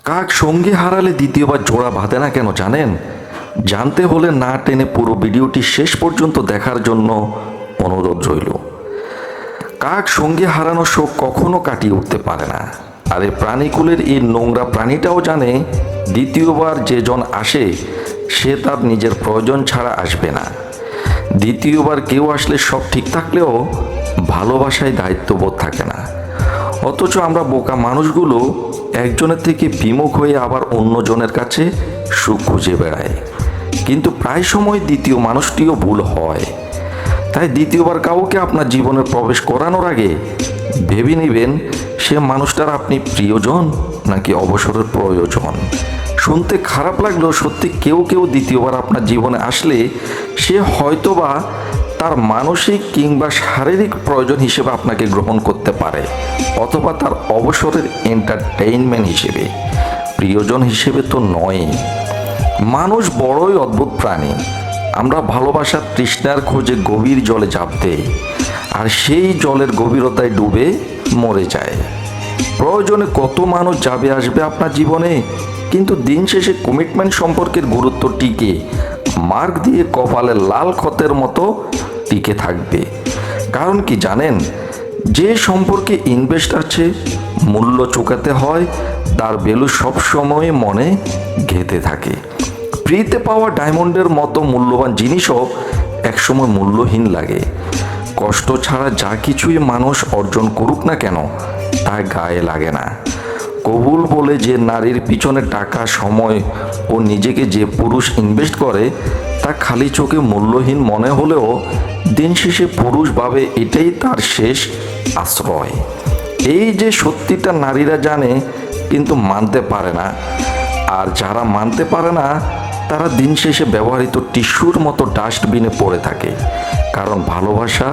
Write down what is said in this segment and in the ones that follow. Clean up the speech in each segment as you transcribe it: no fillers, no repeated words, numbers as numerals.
কাক সঙ্গী হারালে দ্বিতীয়বার জোড়া বাঁধে না কেন জানেন? জানতে হলে না টেনে পুরো ভিডিওটি শেষ পর্যন্ত দেখার জন্য অনুরোধ রইল। কাক সঙ্গী হারানোর শোক কখনো কাটিয়ে উঠতে পারে না। আর এই প্রাণীকুলের এই নোংরা প্রাণীটাও জানে দ্বিতীয়বার যে জন আসে সে তার নিজের প্রয়োজন ছাড়া আসবে না। দ্বিতীয়বার কেউ আসলে সব ঠিক থাকলেও ভালোবাসায় দায়িত্ববোধ থাকে না। অথচ আমরা বোকা মানুষগুলো একজনের থেকে বিমুখ হয়ে আবার অন্যজনের কাছে সুখ খুঁজে বেড়ায়। কিন্তু প্রায় সময় দ্বিতীয় মানুষটিও ভুল হয়। তাই দ্বিতীয়বার কাউকে আপনার জীবনে প্রবেশ করানোর আগে ভেবে নেবেন সে মানুষটার আপনি প্রিয়জন নাকি অবসরের প্রয়োজন। শুনতে খারাপ লাগলেও সত্যি কেউ কেউ দ্বিতীয়বার আপনার জীবনে আসলে সে হয়তোবা তার মানসিক কিংবা শারীরিক প্রয়োজন হিসেবে আপনাকে গ্রহণ করতে পারে, অথবা তার অবসরের এন্টারটেইনমেন্ট হিসেবে, প্রিয়জন হিসেবে তো নয়। মানুষ বড়ই অদ্ভুত প্রাণী। আমরা ভালোবাসার তৃষ্ণার খোঁজে গভীর জলে ঝাঁপ দেই, আর সেই জলের গভীরতায় ডুবে মরে যায়। প্রয়োজনে কত মানুষ যাবে আসবে আপনার জীবনে, কিন্তু দিন শেষে কমিটমেন্ট সম্পর্কের গুরুত্ব টিকে মার্ক দিয়ে কপালে লাল ক্ষতের মতো টিকে থাকবে। কারণ কি জানেন, যে সম্পর্কে ইনভেস্ট আছে, মূল্য চুকাতে হয়, তার ভ্যালু সবসময় মনে গেঁথে থাকে। ফ্রিতে পাওয়া ডায়মন্ডের মতো মূল্যবান জিনিসও একসময় মূল্যহীন লাগে। কষ্ট ছাড়া যা কিছুই মানুষ অর্জন করুক না কেন তা গায়ে লাগে না। কবুল বলে যে নারীর পিছনে টাকা, সময় ও নিজেকে যে পুরুষ ইনভেস্ট করে তা খালি চোখে মূল্যহীন মনে হলেও দিন শেষে পুরুষ ভাবে এটাই তার শেষ আশ্রয়। এই যে সত্যিটা নারীরা জানে কিন্তু মানতে পারে না, আর যারা মানতে পারে না তারা দিন শেষে ব্যবহৃত টিস্যুর মতো ডাস্টবিনে পড়ে থাকে। কারণ ভালোবাসা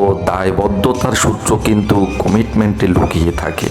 ও দায়বদ্ধতার সূত্র কিন্তু কমিটমেন্টে লুকিয়ে থাকে।